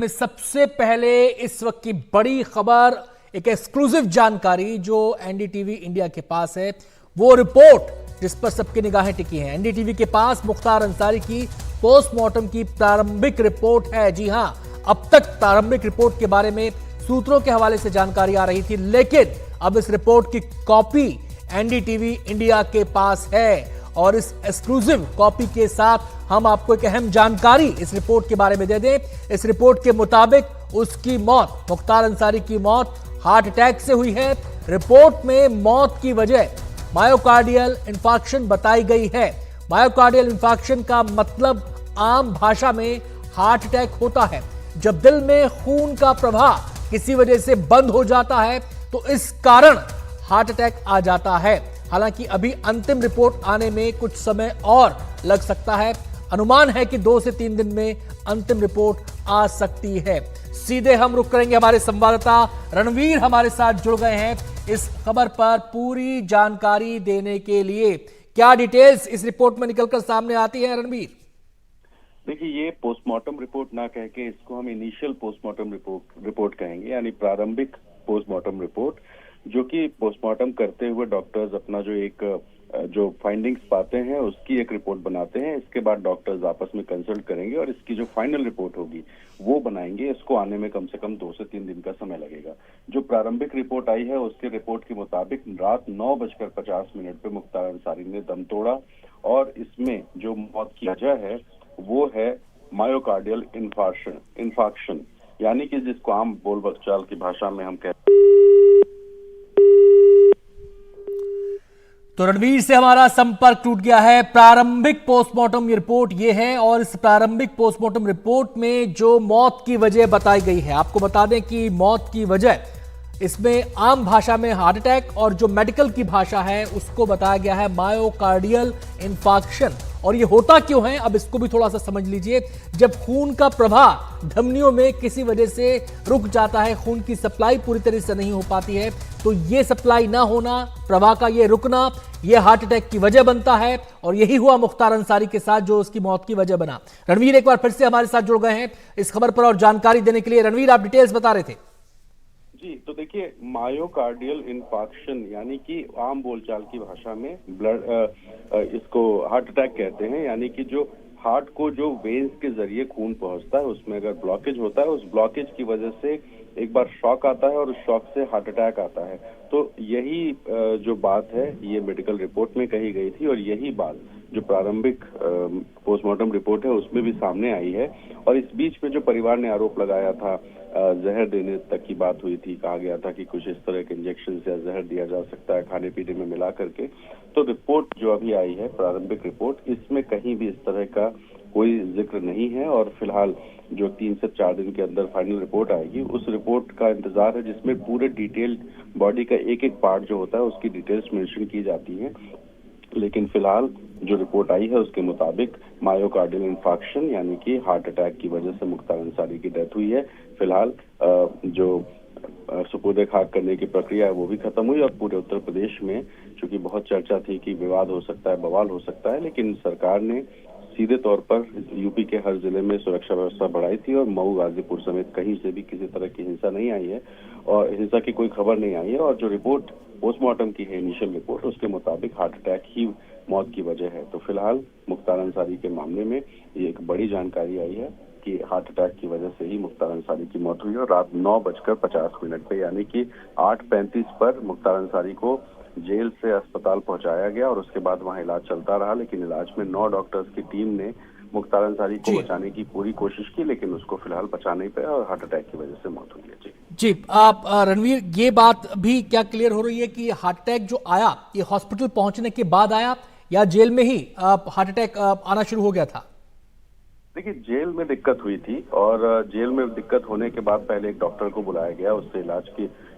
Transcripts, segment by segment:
में सबसे पहले इस वक्त की बड़ी खबर, एक एक्सक्लूसिव जानकारी जो एनडीटीवी इंडिया के पास है, वो रिपोर्ट जिस पर सबकी निगाहें टिकी हैं। एनडीटीवी के पास मुख्तार अंसारी की पोस्टमार्टम की प्रारंभिक रिपोर्ट है। जी हां, अब तक प्रारंभिक रिपोर्ट के बारे में सूत्रों के हवाले से जानकारी आ रही थी, लेकिन अब इस रिपोर्ट की कॉपी एनडीटीवी इंडिया के पास है और इस एक्सक्लूसिव कॉपी के साथ हम आपको एक अहम जानकारी इस रिपोर्ट के बारे में दे दें। इस रिपोर्ट के मुताबिक उसकी मौत, मुख्तार अंसारी की मौत हार्ट अटैक से हुई है। रिपोर्ट में मौत की वजह मायोकार्डियल इंफार्क्शन बताई गई है। मायोकार्डियल इंफार्क्शन का मतलब आम भाषा में हार्ट अटैक होता है जब दिल में खून का प्रवाह किसी वजह से बंद हो जाता है, तो इस कारण हार्ट अटैक आ जाता है। हालांकि अभी अंतिम रिपोर्ट आने में कुछ समय और लग सकता है। अनुमान है कि 2 से 3 दिन में अंतिम रिपोर्ट आ सकती है। सीधे हम रुक करेंगे, हमारे संवाददाता रणवीर हमारे साथ जुड़ गए हैं इस खबर पर पूरी जानकारी देने के लिए। क्या डिटेल्स इस रिपोर्ट में निकलकर सामने आती है रणवीर? देखिए, ये पोस्टमार्टम रिपोर्ट ना कह के इसको हम इनिशियल पोस्टमार्टम रिपोर्ट कहेंगे, यानी प्रारंभिक पोस्टमार्टम रिपोर्ट, जो कि पोस्टमार्टम करते हुए डॉक्टर्स अपना जो फाइंडिंग्स पाते हैं उसकी एक रिपोर्ट बनाते हैं। इसके बाद डॉक्टर्स आपस में कंसल्ट करेंगे और इसकी जो फाइनल रिपोर्ट होगी वो बनाएंगे। इसको आने में कम से कम 2 से 3 दिन का समय लगेगा। जो प्रारंभिक रिपोर्ट आई है उसके रिपोर्ट के मुताबिक रात 9:50 पे मुख्तार अंसारी ने दम तोड़ा और इसमें जो मौत की वजह है वो है मायोकार्डियल इंफार्क्शन, यानी कि जिसको आम बोल बकचाल की भाषा में हम कहते हैं। तो रणवीर से हमारा संपर्क टूट गया है। प्रारंभिक पोस्टमार्टम रिपोर्ट ये है और इस प्रारंभिक पोस्टमार्टम रिपोर्ट में जो मौत की वजह बताई गई है, आपको बता दें कि मौत की वजह इसमें आम भाषा में हार्ट अटैक और जो मेडिकल की भाषा है उसको बताया गया है मायोकार्डियल इंफार्क्शन। और ये होता क्यों है, अब इसको भी थोड़ा सा समझ लीजिए। जब खून का प्रवाह धमनियों में किसी वजह से रुक जाता है, खून की सप्लाई पूरी तरह से नहीं हो पाती है, तो ये सप्लाई ना होना, प्रवाह का ये रुकना, ये हार्ट अटैक की वजह बनता है। और यही हुआ मुख्तार अंसारी के साथ, जो उसकी मौत की वजह बना। रणवीर एक बार फिर से हमारे साथ जुड़ गए हैं इस खबर पर और जानकारी देने के लिए। रणवीर, आप डिटेल्स बता रहे थे। जी, तो देखिए, मायोकार्डियल इंफार्क्शन यानी कि आम बोलचाल की भाषा में इसको हार्ट अटैक कहते हैं। यानी कि जो हार्ट को जो वेन्स के जरिए खून पहुंचता है उसमें अगर ब्लॉकेज होता है, उस ब्लॉकेज की वजह से एक बार शॉक आता है और उस शॉक से हार्ट अटैक आता है। तो यही जो बात है ये मेडिकल रिपोर्ट में कही गई थी और यही बात जो प्रारंभिक पोस्टमार्टम रिपोर्ट है उसमें भी सामने आई है। और इस बीच में जो परिवार ने आरोप लगाया था, जहर देने तक की बात हुई थी, कहा गया था कि कुछ इस तरह के इंजेक्शन या जहर दिया जा सकता है खाने पीने में मिला करके। तो रिपोर्ट जो अभी आई है, प्रारंभिक रिपोर्ट, इसमें कहीं भी इस तरह का कोई जिक्र नहीं है। और फिलहाल जो 3 से 4 दिन के अंदर फाइनल रिपोर्ट आएगी, उस रिपोर्ट का इंतजार है जिसमें पूरे डिटेल बॉडी का एक एक पार्ट जो होता है उसकी डिटेल्स मेंशन की जाती है। लेकिन फिलहाल जो रिपोर्ट आई है उसके मुताबिक मायोकार्डियल इंफार्क्शन यानी कि हार्ट अटैक की वजह से मुख्तार अंसारी की डेथ हुई है। फिलहाल जो सुपुर्द खाक करने की प्रक्रिया है वो भी खत्म हुई और पूरे उत्तर प्रदेश में चूंकि बहुत चर्चा थी कि विवाद हो सकता है, बवाल हो सकता है, लेकिन सरकार ने सीधे तौर पर यूपी के हर जिले में सुरक्षा व्यवस्था बढ़ाई थी और मऊ, गाजीपुर समेत कहीं से भी किसी तरह की हिंसा नहीं आई है और हिंसा की कोई खबर नहीं आई है। और जो रिपोर्ट पोस्टमार्टम की है, इनिशियल रिपोर्ट, उसके मुताबिक हार्ट अटैक ही मौत की वजह है। तो फिलहाल मुख्तार अंसारी के मामले में ये एक बड़ी जानकारी आई है कि हार्ट अटैक की वजह से ही मुख्तार अंसारी की मौत हुई और रात 9:50 पे यानी कि 8:35 पर मुख्तार अंसारी को जेल से अस्पताल पहुंचाया गया और उसके बाद वहां इलाज चलता रहा। लेकिन इलाज में 9 डॉक्टर्स की टीम ने मुख्तार अंसारी को बचाने की पूरी कोशिश की, लेकिन उसको फिलहाल बचा नहीं पाया और हार्ट अटैक की वजह से मौत हुई है। जी, आप रणवीर, ये बात भी क्या क्लियर हो रही है कि हार्ट अटैक जो आया ये हॉस्पिटल पहुंचने के बाद आया या जेल में ही हार्ट अटैक आना शुरू हो गया था? देखिए, जेल में दिक्कत हुई थी और जेल में दिक्कत होने के बाद पहले एक डॉक्टर को बुलाया गया, उससे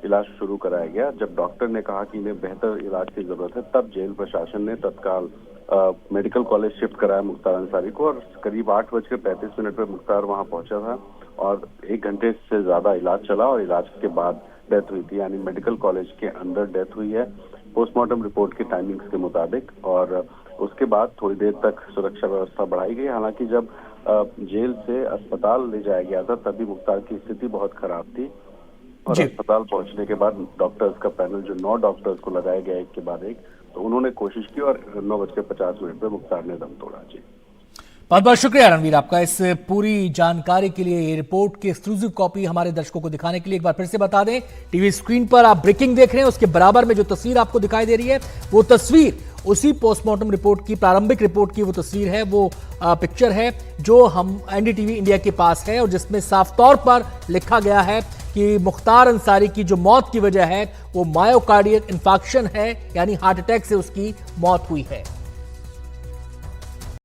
इलाज शुरू कराया गया। जब डॉक्टर ने कहा कि इन्हें बेहतर इलाज की जरूरत है, तब जेल प्रशासन ने तत्काल मेडिकल कॉलेज शिफ्ट कराया मुख्तार अंसारी को और करीब 8:35 पर मुख्तार वहां पहुंचा था और 1 घंटे से ज्यादा इलाज चला और इलाज के बाद डेथ हुई थी। यानी मेडिकल कॉलेज के अंदर डेथ हुई है पोस्टमार्टम रिपोर्ट के टाइमिंग्स के मुताबिक। और उसके बाद थोड़ी देर तक सुरक्षा व्यवस्था बढ़ाई गई। हालांकि जब जेल से अस्पताल ले जाया गया था, तभी मुख्तार की स्थिति बहुत खराब थी और जी। अस्पताल पहुंचने के बाद डॉक्टर्स का पैनल, जो 9 डॉक्टर्स को लगाया गया एक के बाद एक, तो उन्होंने कोशिश की और 9:50 पे मुख्तार ने दम तोड़ा। जी, बहुत बहुत शुक्रिया रणवीर आपका इस पूरी जानकारी के लिए। ये रिपोर्ट की एक्सक्लूसिव कॉपी हमारे दर्शकों को दिखाने के लिए एक बार फिर से बता दें, टीवी स्क्रीन पर आप ब्रेकिंग देख रहे हैं, उसके बराबर में जो तस्वीर आपको दिखाई दे रही है वो तस्वीर उसी पोस्टमार्टम रिपोर्ट की, प्रारंभिक रिपोर्ट की वो तस्वीर है, वो पिक्चर है जो हम एनडीटीवी इंडिया के पास है और जिसमें साफ तौर पर लिखा गया है कि मुख्तार अंसारी की जो मौत की वजह है वो मायोकार्डियल इंफार्क्शन है, यानी हार्ट अटैक से उसकी मौत हुई है।